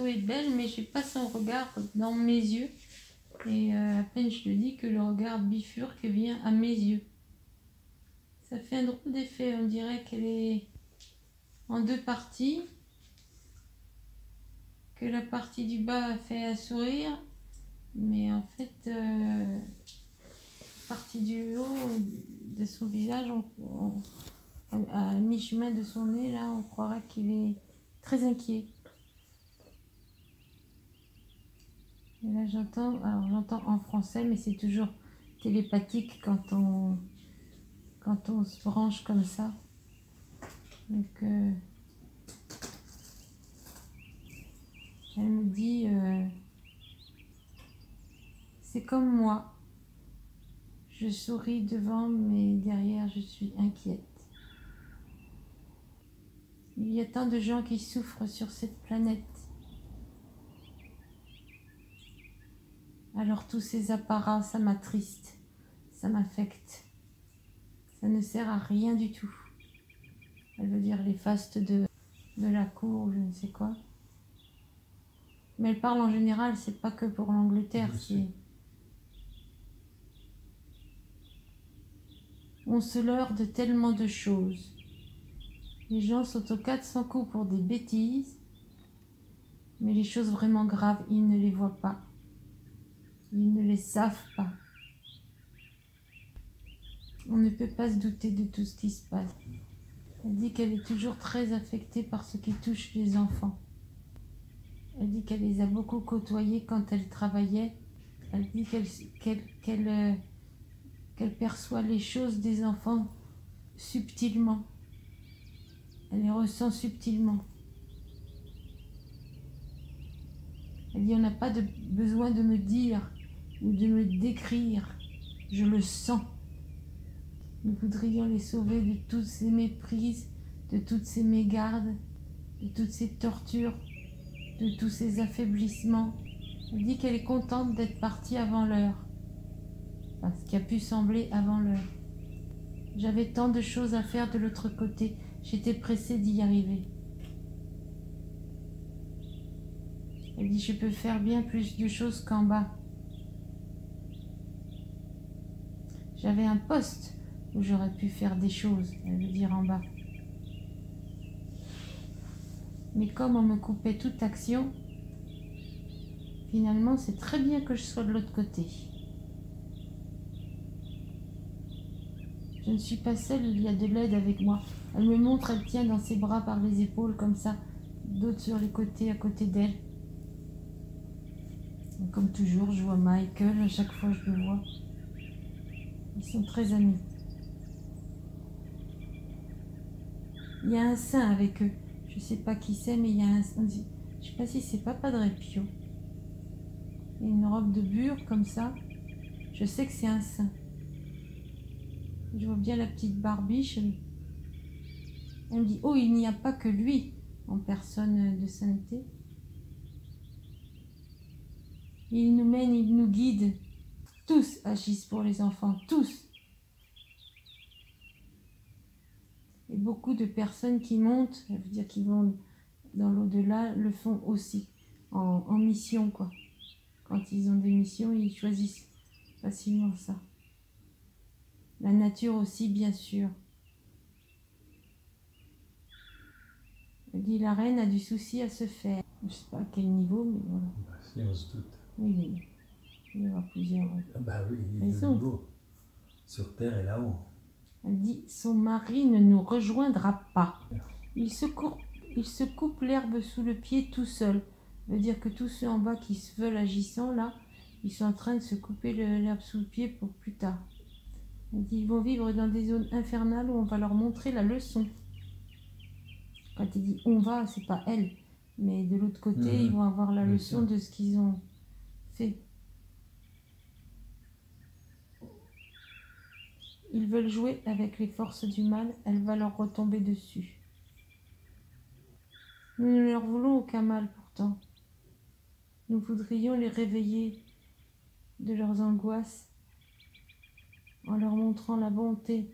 photo est belle, mais j'ai pas son regard dans mes yeux. Et à peine je le dis que le regard bifurque vient à mes yeux. Ça fait un drôle d'effet, on dirait qu'elle est en deux parties. Que la partie du bas fait un sourire, mais en fait, la partie du haut de son visage, à mi-chemin de son nez, là, on croirait qu'il est très inquiet. Et là, j'entends en français, mais c'est toujours télépathique quand on se branche comme ça. Donc, elle me dit, c'est comme moi. Je souris devant, mais derrière, je suis inquiète. Il y a tant de gens qui souffrent sur cette planète. Alors tous ces apparats, ça m'attriste, ça m'affecte. Ça ne sert à rien du tout. Elle veut dire les fastes de la cour, je ne sais quoi. Mais elle parle en général, c'est pas que pour l'Angleterre. On se leurre de tellement de choses. Les gens sont au 400 coups pour des bêtises, mais les choses vraiment graves, ils ne les voient pas. Ils ne les savent pas. On ne peut pas se douter de tout ce qui se passe. Elle dit qu'elle est toujours très affectée par ce qui touche les enfants. Elle dit qu'elle les a beaucoup côtoyés quand elle travaillait. Elle dit qu'elle perçoit les choses des enfants subtilement. Elle les ressent subtilement. Elle dit on n'a pas besoin de me dire ou de me décrire. Je le sens. Nous voudrions les sauver de toutes ces méprises, de toutes ces mégardes, de toutes ces tortures, de tous ces affaiblissements. Elle dit qu'elle est contente d'être partie avant l'heure. Enfin, ce qui a pu sembler avant l'heure. J'avais tant de choses à faire de l'autre côté. J'étais pressée d'y arriver. Elle dit, je peux faire bien plus de choses qu'en bas. J'avais un poste où j'aurais pu faire des choses, elle veut dire en bas. Mais comme on me coupait toute action, finalement, c'est très bien que je sois de l'autre côté. Je ne suis pas seule, il y a de l'aide avec moi. Elle me montre, elle tient dans ses bras par les épaules comme ça, d'autres sur les côtés, à côté d'elle. Comme toujours, je vois Michael, à chaque fois je le vois. Ils sont très amis. Il y a un saint avec eux. Je ne sais pas qui c'est, mais il y a un saint. Je ne sais pas si c'est Padre Pio. Il y a une robe de bure comme ça. Je sais que c'est un saint. Je vois bien la petite barbiche. Elle me dit, oh, il n'y a pas que lui en personne de sainteté. Il nous mène, il nous guide. Tous agissent pour les enfants, tous. Et beaucoup de personnes qui montent, ça veut dire qui vont dans l'au-delà, le font aussi, en mission, quoi. Quand ils ont des missions, ils choisissent facilement ça. La nature aussi, bien sûr. Elle dit, la reine a du souci à se faire. Je ne sais pas à quel niveau, mais voilà. Si on se doute. Oui, il y aura plusieurs. Ah bah oui, il y a deux niveaux. Sur terre et là-haut. Elle dit, son mari ne nous rejoindra pas. Il se coupe l'herbe sous le pied tout seul. Ça veut dire que tous ceux en bas qui se veulent agissants, là, ils sont en train de se couper l'herbe sous le pied pour plus tard. Elle dit, ils vont vivre dans des zones infernales où on va leur montrer la leçon. Quand elle dit on va, c'est pas elle. Mais de l'autre côté, ils vont avoir la leçon de ce qu'ils ont fait. Ils veulent jouer avec les forces du mal, elle va leur retomber dessus. Nous ne leur voulons aucun mal pourtant. Nous voudrions les réveiller de leurs angoisses en leur montrant la bonté,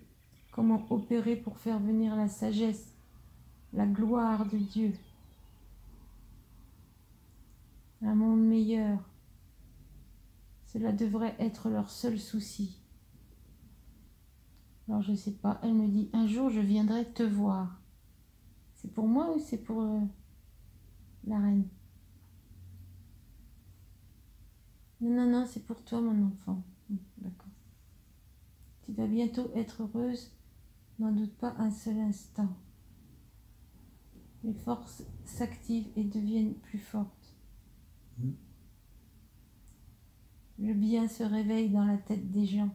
comment opérer pour faire venir la sagesse, la gloire de Dieu. ailleurs. Cela devrait être leur seul souci. Alors je sais pas, elle me dit, un jour je viendrai te voir. C'est pour moi ou c'est pour la reine? Non, non, non, c'est pour toi mon enfant. D'accord. Tu vas bientôt être heureuse, n'en doute pas un seul instant. Les forces s'activent et deviennent plus fortes. Le bien se réveille dans la tête des gens.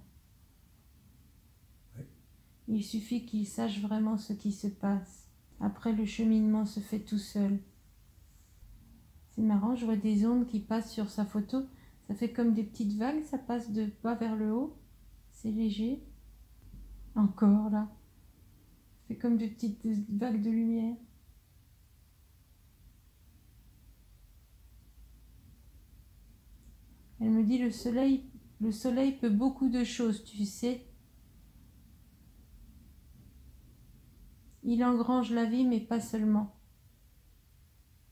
Il suffit qu'ils sachent vraiment ce qui se passe. Après, le cheminement se fait tout seul. C'est marrant, je vois des ondes qui passent sur sa photo. Ça fait comme des petites vagues, ça passe de bas vers le haut. C'est léger. Encore là. Ça fait comme des petites vagues de lumière. Elle me dit, le soleil peut beaucoup de choses, tu sais. Il engrange la vie, mais pas seulement.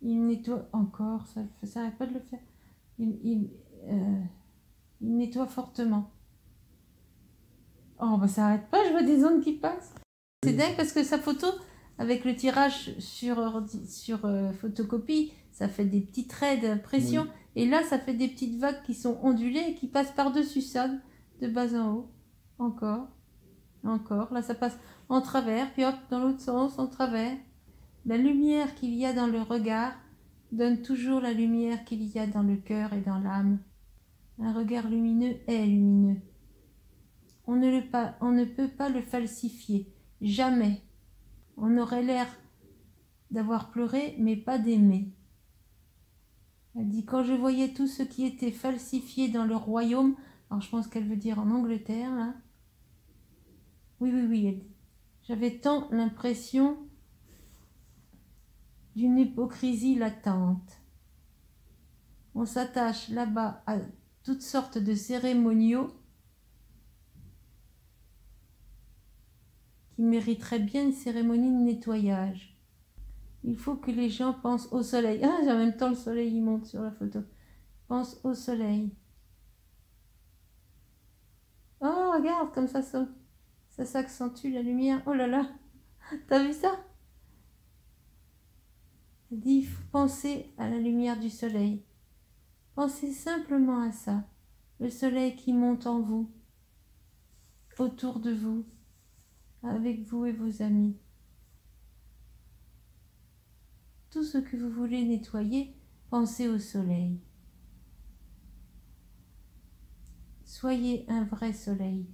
Il nettoie encore, ça n'arrête pas de le faire. Il nettoie fortement. Oh, bah ça n'arrête pas, je vois des ondes qui passent. C'est dingue parce que sa photo, avec le tirage sur photocopie, ça fait des petits traits d'impression. Oui. Et là, ça fait des petites vagues qui sont ondulées et qui passent par-dessus ça, de bas en haut. Encore. Là, ça passe en travers, puis hop, dans l'autre sens, en travers. La lumière qu'il y a dans le regard donne toujours la lumière qu'il y a dans le cœur et dans l'âme. Un regard lumineux est lumineux. On ne peut pas le falsifier. Jamais. On aurait l'air d'avoir pleuré, mais pas d'aimer. Elle dit, quand je voyais tout ce qui était falsifié dans le royaume, alors je pense qu'elle veut dire en Angleterre, là. Oui, elle dit. J'avais tant l'impression d'une hypocrisie latente. On s'attache là-bas à toutes sortes de cérémoniaux qui mériteraient bien une cérémonie de nettoyage. Il faut que les gens pensent au soleil. Ah, en même temps, le soleil, il monte sur la photo. Pense au soleil. Oh, regarde, comme ça s'accentue la lumière. Oh là là, t'as vu ça? Elle dit, il faut penser à la lumière du soleil. Pensez simplement à ça. Le soleil qui monte en vous, autour de vous, avec vous et vos amis. Tout ce que vous voulez nettoyer, pensez au soleil. Soyez un vrai soleil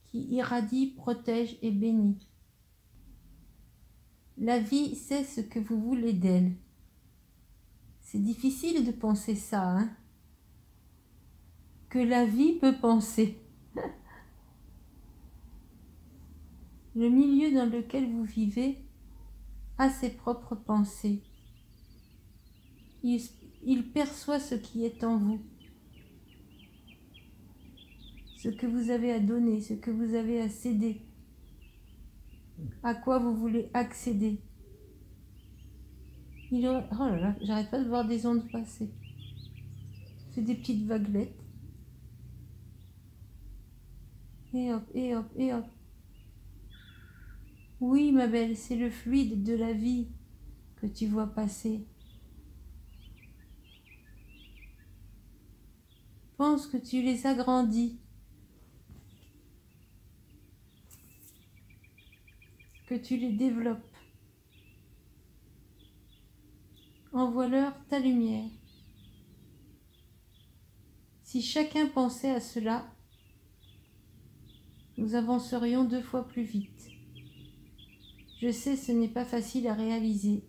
qui irradie, protège et bénit. La vie sait ce que vous voulez d'elle. C'est difficile de penser ça, hein? Que la vie peut penser. Le milieu dans lequel vous vivez a ses propres pensées. Il perçoit ce qui est en vous, ce que vous avez à donner, ce que vous avez à céder, à quoi vous voulez accéder. Oh là là, j'arrête pas de voir des ondes passer. C'est des petites vaguelettes. Et hop, et hop, et hop. Oui, ma belle, c'est le fluide de la vie que tu vois passer. Pense que tu les agrandis, que tu les développes. Envoie-leur ta lumière. Si chacun pensait à cela, nous avancerions 2 fois plus vite. Je sais, ce n'est pas facile à réaliser.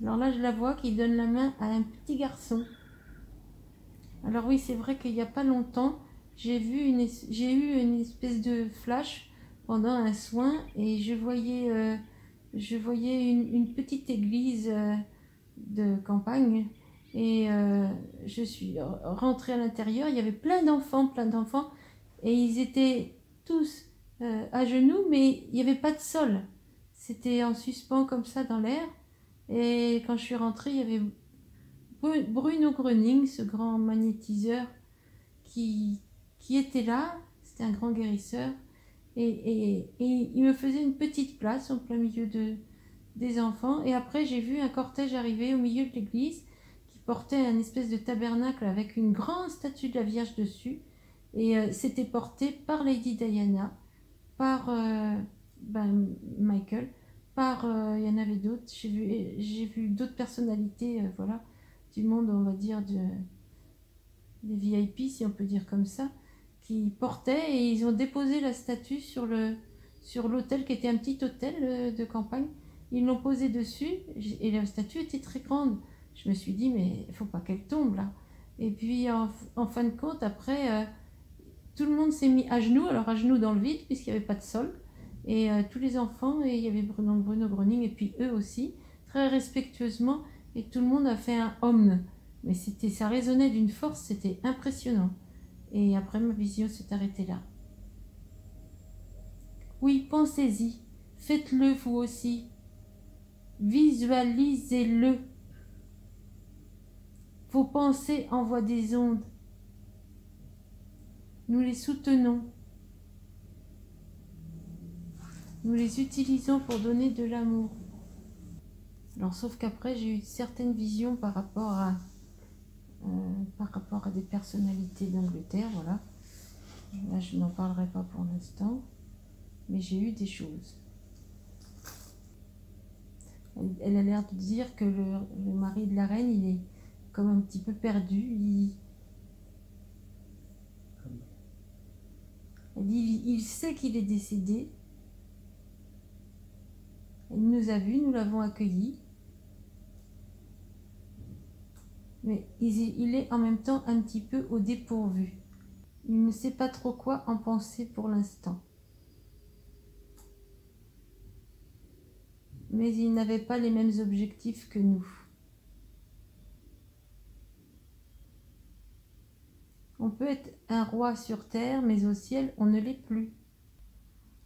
Alors là, je la vois qui donne la main à un petit garçon. Alors oui, c'est vrai qu'il n'y a pas longtemps, j'ai eu une espèce de flash pendant un soin et je voyais une petite église de campagne Et je suis rentrée à l'intérieur, il y avait plein d'enfants, et ils étaient tous à genoux, mais il n'y avait pas de sol. C'était en suspens comme ça dans l'air. Et quand je suis rentrée, il y avait Bruno Gröning, ce grand magnétiseur, qui était là. C'était un grand guérisseur. Et il me faisait une petite place en plein milieu des enfants. Et après, j'ai vu un cortège arriver au milieu de l'église qui portait un espèce de tabernacle avec une grande statue de la Vierge dessus. Et c'était porté par Lady Diana, par Michael, il y en avait d'autres. J'ai vu d'autres personnalités, voilà, du monde, on va dire, des VIP, si on peut dire comme ça, qui portaient, et ils ont déposé la statue sur l'autel, qui était un petit hôtel de campagne. Ils l'ont posée dessus, et la statue était très grande. Je me suis dit, mais il faut pas qu'elle tombe là. Et puis en fin de compte, après, tout le monde s'est mis à genoux, alors à genoux dans le vide, puisqu'il n'y avait pas de sol. Et tous les enfants, et il y avait Bruno Gröning, et puis eux aussi, très respectueusement, et tout le monde a fait un hymne. Mais ça résonnait d'une force, c'était impressionnant. Et après, ma vision s'est arrêtée là. Oui, pensez-y, faites-le vous aussi. Visualisez-le. Vos pensées envoient des ondes. Nous les soutenons. Nous les utilisons pour donner de l'amour. Alors, sauf qu'après, j'ai eu certaines visions par rapport à des personnalités d'Angleterre, voilà. Là, je n'en parlerai pas pour l'instant, mais j'ai eu des choses. Elle a l'air de dire que le mari de la reine, il est comme un petit peu perdu. Elle dit, il sait qu'il est décédé. Elle nous a vus, nous l'avons accueilli. Mais il est en même temps un petit peu au dépourvu. Il ne sait pas trop quoi en penser pour l'instant. Mais il n'avait pas les mêmes objectifs que nous. On peut être un roi sur terre, mais au ciel, on ne l'est plus.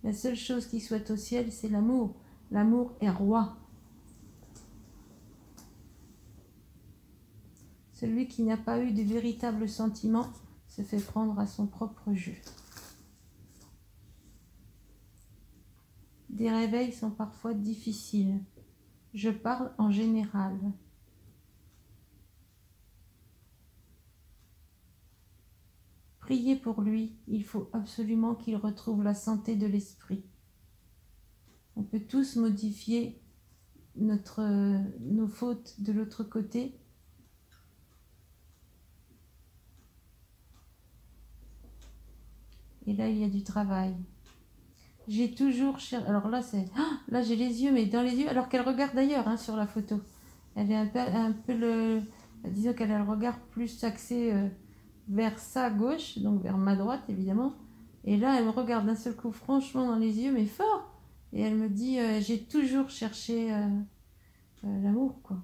La seule chose qui soit au ciel, c'est l'amour. L'amour est roi. Celui qui n'a pas eu de véritables sentiments se fait prendre à son propre jeu. Des réveils sont parfois difficiles. Je parle en général. Priez pour lui, il faut absolument qu'il retrouve la santé de l'esprit. On peut tous modifier nos fautes de l'autre côté. Et là, il y a du travail. J'ai toujours cherché... Alors là, là, j'ai les yeux, mais dans les yeux, alors qu'elle regarde d'ailleurs, hein, sur la photo. Elle est un peu disons qu'elle a le regard plus axé vers sa gauche, donc vers ma droite, évidemment. Et là, elle me regarde d'un seul coup, franchement, dans les yeux, mais fort. Et elle me dit, j'ai toujours cherché l'amour, quoi.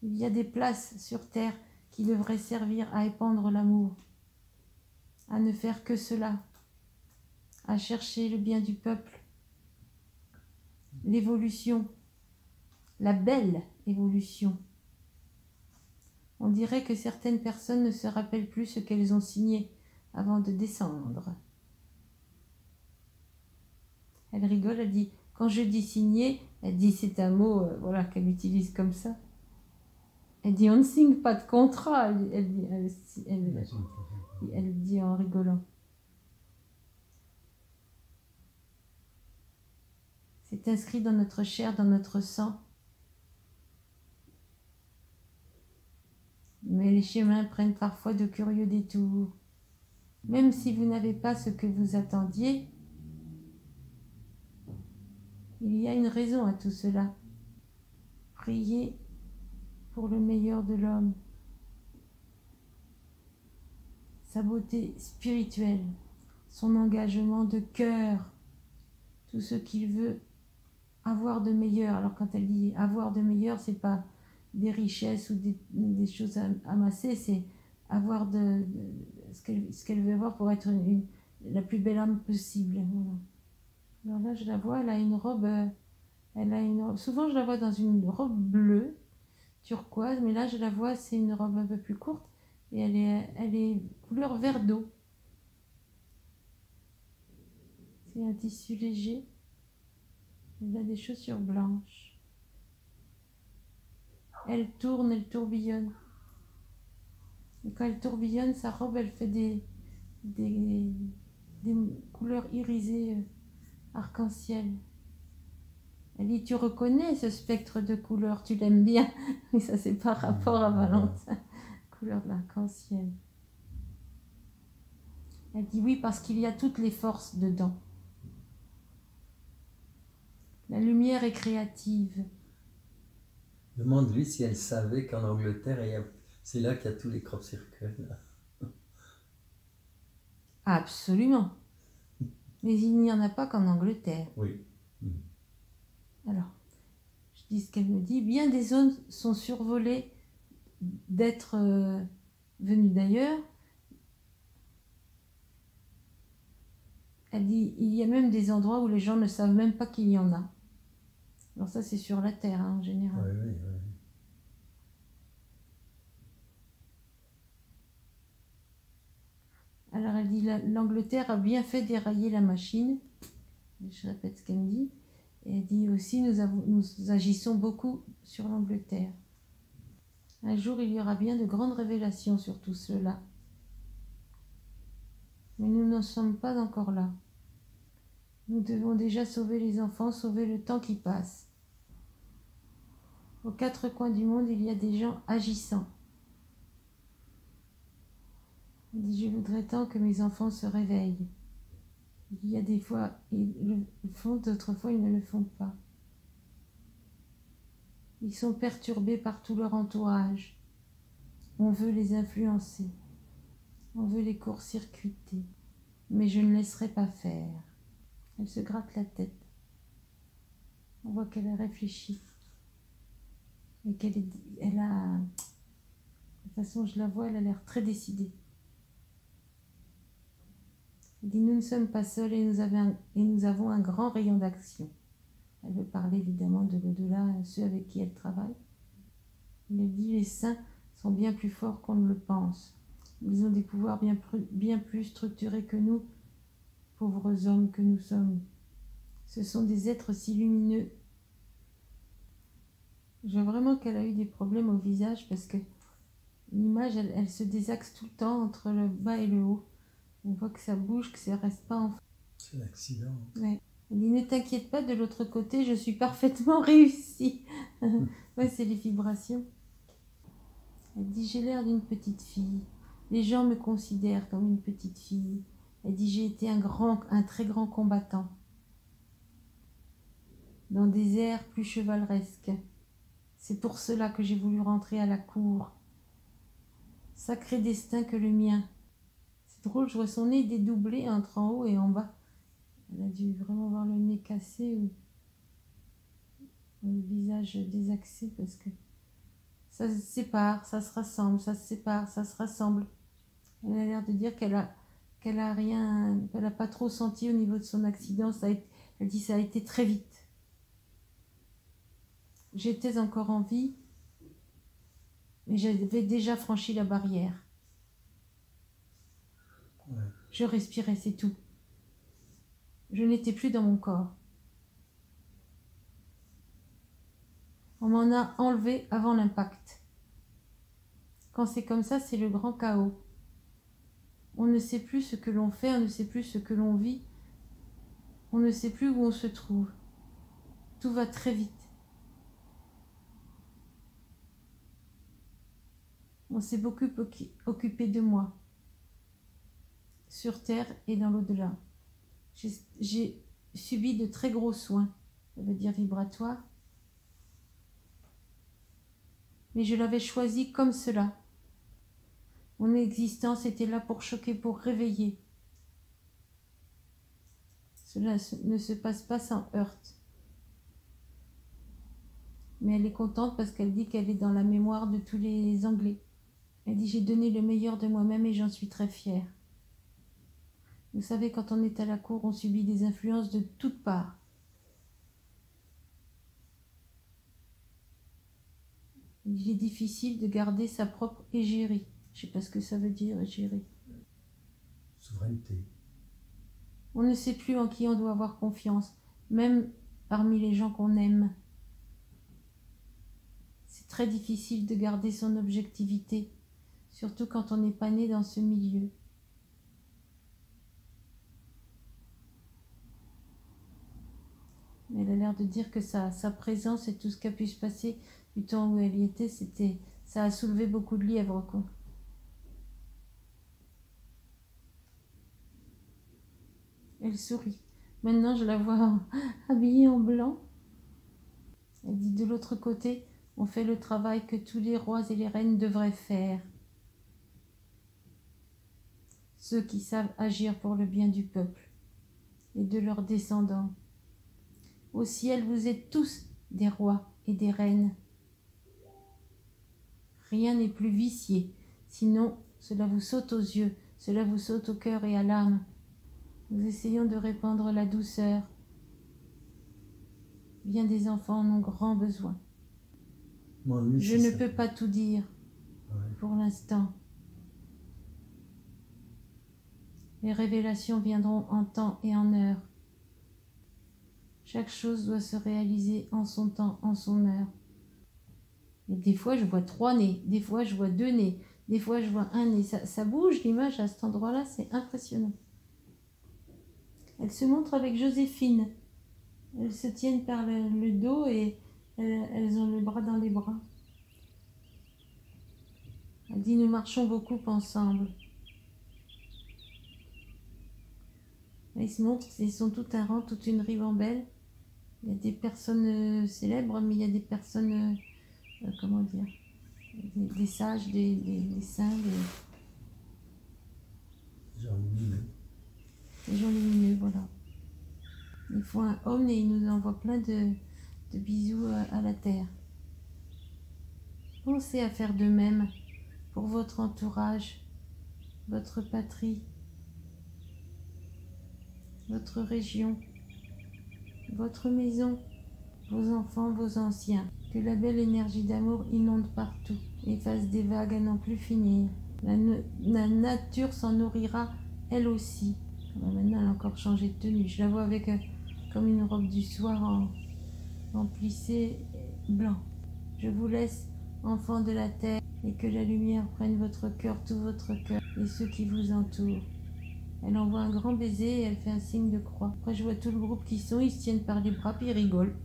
Il y a des places sur terre qui devraient servir à épandre l'amour, à ne faire que cela, à chercher le bien du peuple, l'évolution, la belle évolution. On dirait que certaines personnes ne se rappellent plus ce qu'elles ont signé avant de descendre. Elle rigole, elle dit, quand je dis signer, elle dit, c'est un mot voilà, qu'elle utilise comme ça. Elle dit, on ne signe pas de contrat, elle dit en rigolant. C'est inscrit dans notre chair, dans notre sang. Mais les chemins prennent parfois de curieux détours. Même si vous n'avez pas ce que vous attendiez, il y a une raison à tout cela. Priez pour le meilleur de l'homme, sa beauté spirituelle, son engagement de cœur, tout ce qu'il veut avoir de meilleur. Alors quand elle dit avoir de meilleur, c'est pas des richesses ou des choses amassées, c'est avoir ce qu'elle veut avoir pour être la plus belle âme possible. Voilà. Alors là, je la vois, elle a une robe, souvent je la vois dans une robe bleue, turquoise, mais là je la vois, c'est une robe un peu plus courte et elle est couleur vert d'eau. C'est un tissu léger. Elle a des chaussures blanches. Elle tourne, elle tourbillonne. Et quand elle tourbillonne, sa robe, elle fait des couleurs irisées arc-en-ciel. Elle dit, tu reconnais ce spectre de couleurs, tu l'aimes bien. Mais ça, c'est par rapport à Valentin. Couleur de l'arc-en-ciel. Elle dit oui, parce qu'il y a toutes les forces dedans. La lumière est créative. Demande-lui si elle savait qu'en Angleterre, c'est là qu'il y a tous les crop circles. Absolument. Mais il n'y en a pas qu'en Angleterre. Oui. Alors, je dis ce qu'elle me dit. Bien des zones sont survolées d'êtres venus d'ailleurs. Elle dit, il y a même des endroits où les gens ne savent même pas qu'il y en a. Alors ça, c'est sur la Terre, hein, en général. Oui, oui, oui. Alors elle dit, l'Angleterre a bien fait dérailler la machine. Je répète ce qu'elle me dit. Et elle dit aussi, nous agissons beaucoup sur l'Angleterre. Un jour, il y aura bien de grandes révélations sur tout cela. Mais nous n'en sommes pas encore là. Nous devons déjà sauver les enfants, sauver le temps qui passe. Aux quatre coins du monde, il y a des gens agissants. Elle dit, je voudrais tant que mes enfants se réveillent. Il y a des fois, ils le font, d'autres fois, ils ne le font pas. Ils sont perturbés par tout leur entourage. On veut les influencer. On veut les court-circuiter. Mais je ne laisserai pas faire. Elle se gratte la tête. On voit qu'elle a réfléchi. Et elle a... De toute façon, je la vois, elle a l'air très décidée. Elle dit, nous ne sommes pas seuls et nous avons un grand rayon d'action. Elle veut parler évidemment de l'au-delà, ceux avec qui elle travaille. Elle dit, les saints sont bien plus forts qu'on ne le pense. Ils ont des pouvoirs bien plus structurés que nous, pauvres hommes que nous sommes. Ce sont des êtres si lumineux. Je vois vraiment qu'elle a eu des problèmes au visage parce que l'image, elle se désaxe tout le temps entre le bas et le haut. On voit que ça bouge, que ça reste pas en... C'est l'accident. Ouais. Elle dit, ne t'inquiète pas, de l'autre côté, je suis parfaitement réussie. Ouais, c'est les vibrations. Elle dit, j'ai l'air d'une petite fille. Les gens me considèrent comme une petite fille. Elle dit, j'ai été un très grand combattant. Dans des airs plus chevaleresques. C'est pour cela que j'ai voulu rentrer à la cour. Sacré destin que le mien. C'est drôle, je vois son nez dédoublé entre en haut et en bas. Elle a dû vraiment avoir le nez cassé ou le visage désaxé parce que ça se sépare, ça se rassemble, ça se sépare, ça se rassemble. Elle a l'air de dire qu'elle a pas trop senti au niveau de son accident. Elle dit ça a été très vite. J'étais encore en vie, mais j'avais déjà franchi la barrière. Ouais. Je respirais, c'est tout. Je n'étais plus dans mon corps. On m'en a enlevé avant l'impact. Quand c'est comme ça, c'est le grand chaos. On ne sait plus ce que l'on fait, on ne sait plus ce que l'on vit, on ne sait plus où on se trouve. Tout va très vite. On s'est beaucoup occupé de moi, sur Terre et dans l'au-delà. J'ai subi de très gros soins, ça veut dire vibratoires, mais je l'avais choisi comme cela. Mon existence était là pour choquer, pour réveiller. Cela ne se passe pas sans heurts. Mais elle est contente parce qu'elle dit qu'elle est dans la mémoire de tous les Anglais. Elle dit « J'ai donné le meilleur de moi-même et j'en suis très fière. » Vous savez, quand on est à la cour, on subit des influences de toutes parts. Il est difficile de garder sa propre égérie. Je ne sais pas ce que ça veut dire, égérie. Souveraineté. On ne sait plus en qui on doit avoir confiance, même parmi les gens qu'on aime. C'est très difficile de garder son objectivité, surtout quand on n'est pas né dans ce milieu. Mais elle a l'air de dire que sa présence et tout ce qui a pu se passer du temps où elle y était, ça a soulevé beaucoup de lièvres, quoi. Elle sourit. Maintenant, je la vois habillée en blanc. Elle dit de l'autre côté, on fait le travail que tous les rois et les reines devraient faire. Ceux qui savent agir pour le bien du peuple et de leurs descendants. Au ciel, vous êtes tous des rois et des reines. Rien n'est plus vicié, sinon cela vous saute aux yeux, cela vous saute au cœur et à l'âme. Nous essayons de répandre la douceur. Bien des enfants en ont grand besoin. Je ne peux pas tout dire pour l'instant. Les révélations viendront en temps et en heure. Chaque chose doit se réaliser en son temps, en son heure. Et des fois, je vois 3 nez, des fois, je vois 2 nez, des fois, je vois 1 nez. Ça bouge l'image à cet endroit-là, c'est impressionnant. Elle se montre avec Joséphine. Elles se tiennent par le dos et elles ont le bras dans les bras. Elle dit, nous marchons beaucoup ensemble. Ils se montrent, ils sont tout un rang, toute une ribambelle. Il y a des personnes célèbres, mais il y a des personnes, comment dire, des sages, des saints, des gens lumineux. Des gens lumineux, voilà. Ils font un homme et ils nous envoient plein de bisous à la terre. Pensez à faire de même pour votre entourage, votre patrie, votre région, votre maison, vos enfants, vos anciens. Que la belle énergie d'amour inonde partout et fasse des vagues à n'en plus finir. La nature s'en nourrira elle aussi. Maintenant, elle a encore changé de tenue. Je la vois avec comme une robe du soir en plissé blanc. Je vous laisse, enfants de la terre, et que la lumière prenne votre cœur, tout votre cœur, et ceux qui vous entourent. Elle envoie un grand baiser et elle fait un signe de croix. Après, je vois tout le groupe ils se tiennent par les bras, puis ils rigolent.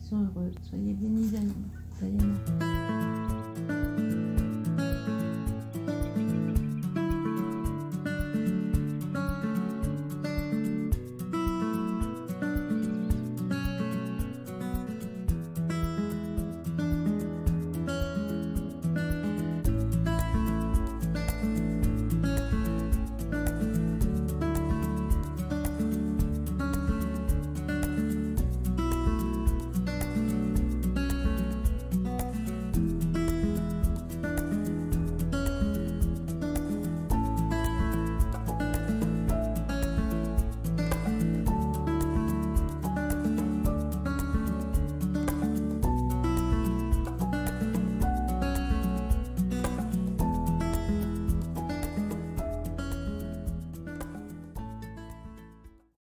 Ils sont heureux. Soyez bénis, Diana.